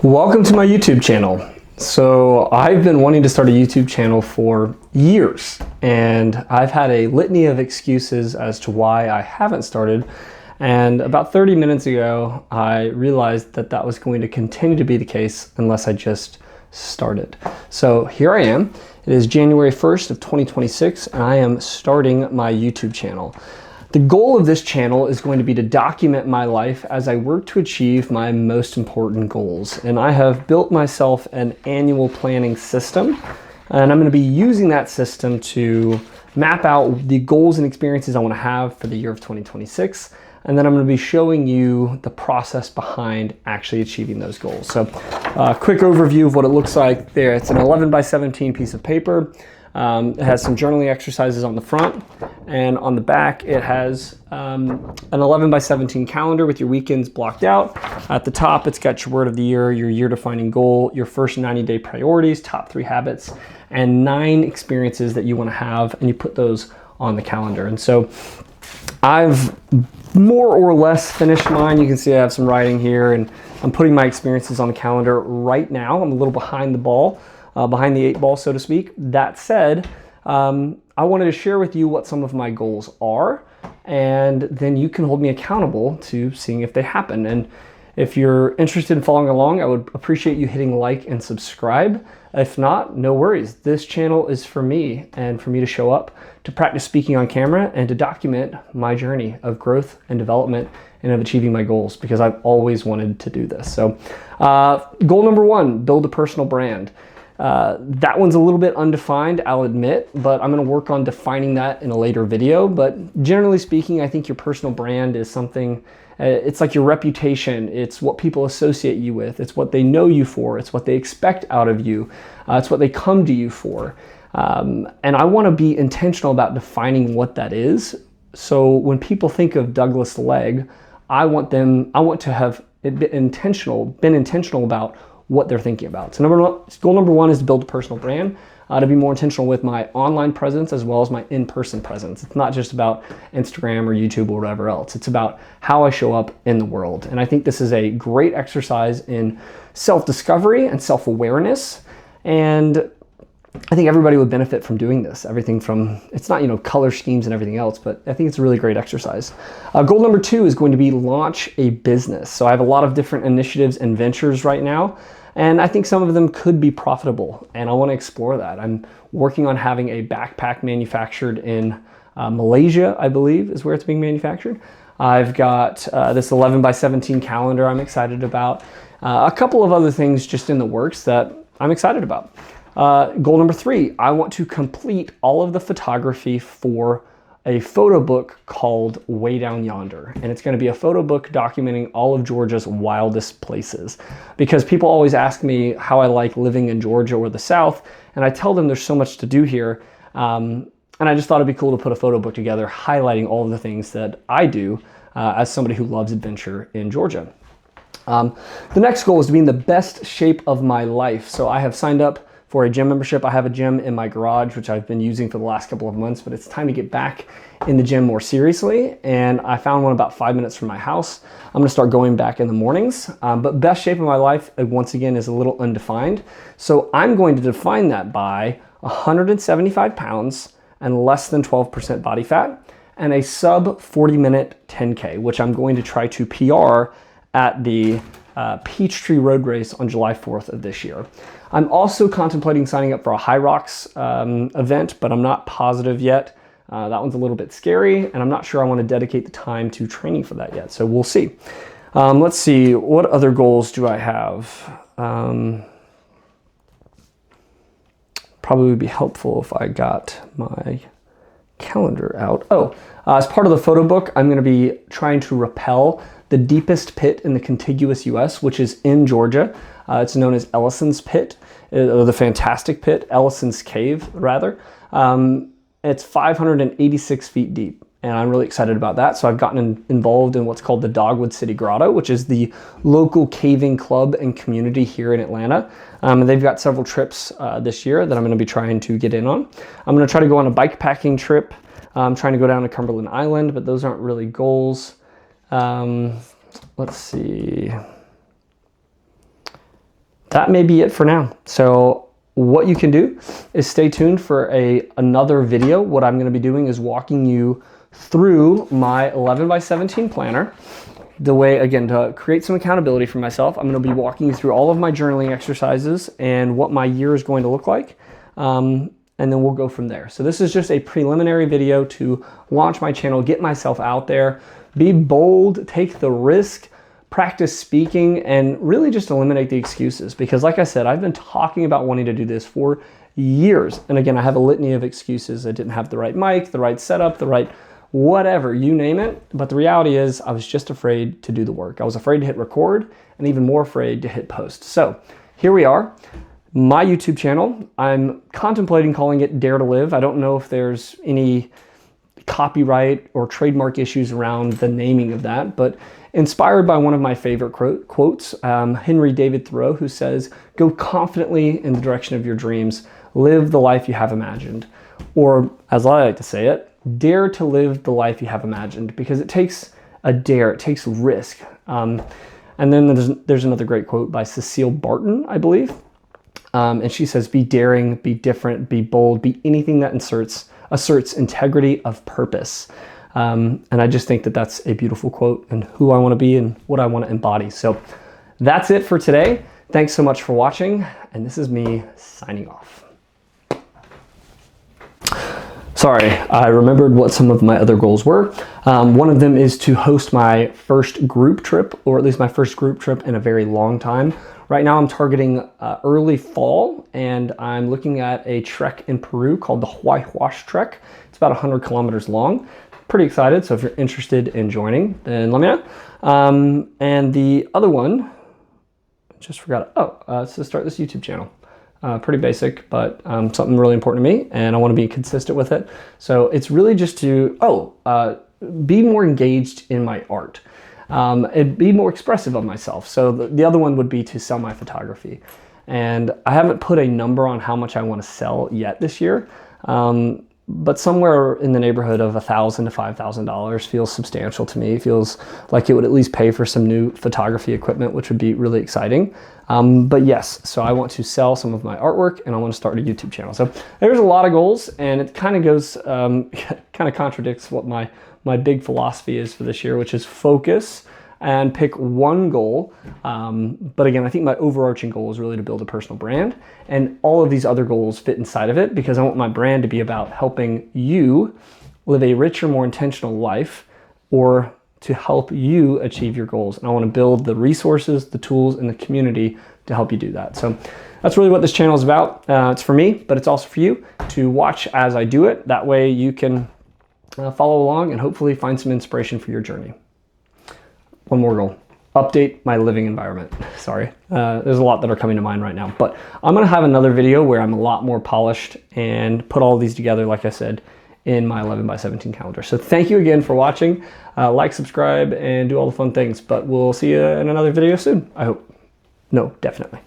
Welcome to my YouTube channel. So I've been wanting to start a YouTube channel for years, and I've had a litany of excuses as to why I haven't started. And about 30 minutes ago, I realized that that was going to continue to be the case unless I just started. So here I am. It is January 1st of 2026, and I am starting my YouTube channel. The goal of this channel is going to be to document my life as I work to achieve my most important goals. And I have built myself an annual planning system, and I'm going to be using that system to map out the goals and experiences I want to have for the year of 2026. And then I'm going to be showing you the process behind actually achieving those goals. So quick overview of what it looks like there. It's an 11 by 17 piece of paper. It has some journaling exercises on the front, and on the back it has an 11 by 17 calendar with your weekends blocked out. At the top, it's got your word of the year, your year-defining goal, your first 90-day priorities, top 3 habits, and 9 experiences that you want to have, and you put those on the calendar. And so I've more or less finished mine. You can see I have some writing here, and I'm putting my experiences on the calendar right now. I'm a little behind the ball. Behind the 8 ball, so to speak. That said, I wanted to share with you what some of my goals are, and then you can hold me accountable to seeing if they happen. And if you're interested in following along, I would appreciate you hitting like and subscribe. If not, no worries. This channel is for me, and for me to show up, to practice speaking on camera, and to document my journey of growth and development and of achieving my goals, because I've always wanted to do this. So goal number 1, build a personal brand. That one's a little bit undefined, I'll admit, but I'm going to work on defining that in a later video. But generally speaking, I think your personal brand is something, it's like your reputation. It's what people associate you with. It's what they know you for. It's what they expect out of you. It's what they come to you for. And I want to be intentional about defining what that is. So when people think of Douglas Legg, I want to have been intentional about what they're thinking about. So goal number 1 is to build a personal brand, to be more intentional with my online presence as well as my in-person presence. It's not just about Instagram or YouTube or whatever else. It's about how I show up in the world. And I think this is a great exercise in self-discovery and self-awareness. And I think everybody would benefit from doing this. Everything from, it's not, color schemes and everything else, but I think it's a really great exercise. Goal number 2 is going to be launch a business. So I have a lot of different initiatives and ventures right now, and I think some of them could be profitable, and I want to explore that. I'm working on having a backpack manufactured in Malaysia, I believe, is where it's being manufactured. I've got this 11 by 17 calendar I'm excited about. A couple of other things just in the works that I'm excited about. Goal number 3, I want to complete all of the photography for a photo book called Way Down Yonder. And it's going to be a photo book documenting all of Georgia's wildest places. Because people always ask me how I like living in Georgia or the South, and I tell them there's so much to do here. And I just thought it'd be cool to put a photo book together highlighting all of the things that I do as somebody who loves adventure in Georgia. The next goal is to be in the best shape of my life. So I have signed up for a gym membership. I have a gym in my garage, which I've been using for the last couple of months, but it's time to get back in the gym more seriously. And I found one about 5 minutes from my house. I'm gonna start going back in the mornings. But best shape of my life, once again, is a little undefined. So I'm going to define that by 175 pounds and less than 12% body fat, and a sub 40-minute 10K, which I'm going to try to PR at the Peachtree Road Race on July 4th of this year. I'm also contemplating signing up for a High Rocks event, but I'm not positive yet. That one's a little bit scary, and I'm not sure I want to dedicate the time to training for that yet, so we'll see. Let's see, what other goals do I have? Probably would be helpful if I got my calendar out. As part of the photo book, I'm going to be trying to rappel the deepest pit in the contiguous US, which is in Georgia. It's known as Ellison's Pit, or the Fantastic Pit, Ellison's Cave, rather. It's 586 feet deep, and I'm really excited about that. So I've gotten involved in what's called the Dogwood City Grotto, which is the local caving club and community here in Atlanta. And they've got several trips this year that I'm going to be trying to get in on. I'm going to try to go on a bike packing trip. I'm trying to go down to Cumberland Island, but those aren't really goals. Let's see. that may be it for now. So what you can do is stay tuned for another video. What I'm going to be doing is walking you through my 11 by 17 planner. The way, again, to create some accountability for myself, I'm going to be walking you through all of my journaling exercises and what my year is going to look like. And then we'll go from there. So this is just a preliminary video to launch my channel, get myself out there, be bold, take the risk, practice speaking, and really just eliminate the excuses. Because like I said, I've been talking about wanting to do this for years. And again, I have a litany of excuses. I didn't have the right mic, the right setup, the right whatever, you name it. But the reality is I was just afraid to do the work. I was afraid to hit record and even more afraid to hit post. So here we are, my YouTube channel. I'm contemplating calling it Dare to Live. I don't know if there's any copyright or trademark issues around the naming of that, but inspired by one of my favorite quotes, Henry David Thoreau, who says, "Go confidently in the direction of your dreams, live the life you have imagined." Or, as I like to say it, dare to live the life you have imagined, because it takes a dare, it takes risk. And then there's another great quote by Cecile Barton, I believe. And she says, "Be daring, be different, be bold, be anything that asserts integrity of purpose." And I just think that that's a beautiful quote and who I want to be and what I want to embody. So that's it for today. Thanks so much for watching. And this is me signing off. Sorry, I remembered what some of my other goals were. One of them is to host my first group trip, or at least my first group trip in a very long time. Right now I'm targeting early fall, and I'm looking at a trek in Peru called the Huayhuash Trek. It's about 100 kilometers long. Pretty excited, so if you're interested in joining, then let me know. And the other one, I just forgot, it's to start this YouTube channel. Pretty basic, but something really important to me, and I want to be consistent with it. So it's really just to, be more engaged in my art. And be more expressive of myself. So the other one would be to sell my photography. And I haven't put a number on how much I want to sell yet this year, but somewhere in the neighborhood of $1,000 to $5,000 feels substantial to me. It feels like it would at least pay for some new photography equipment, which would be really exciting. But yes, so I want to sell some of my artwork, and I want to start a YouTube channel. So there's a lot of goals, and it kind of goes, kind of contradicts what my big philosophy is for this year, which is focus and pick one goal. But again, I think my overarching goal is really to build a personal brand, and all of these other goals fit inside of it, because I want my brand to be about helping you live a richer, more intentional life, or to help you achieve your goals. And I want to build the resources, the tools, and the community to help you do that. So that's really what this channel is about. It's for me, but it's also for you to watch as I do it. That way you can follow along and hopefully find some inspiration for your journey. One more goal: update my living environment. Sorry, there's a lot that are coming to mind right now, but I'm gonna have another video where I'm a lot more polished and put all of these together, like I said, in my 11 by 17 calendar. So thank you again for watching. Like, subscribe, and do all the fun things, but we'll see you in another video soon, I hope. No, definitely.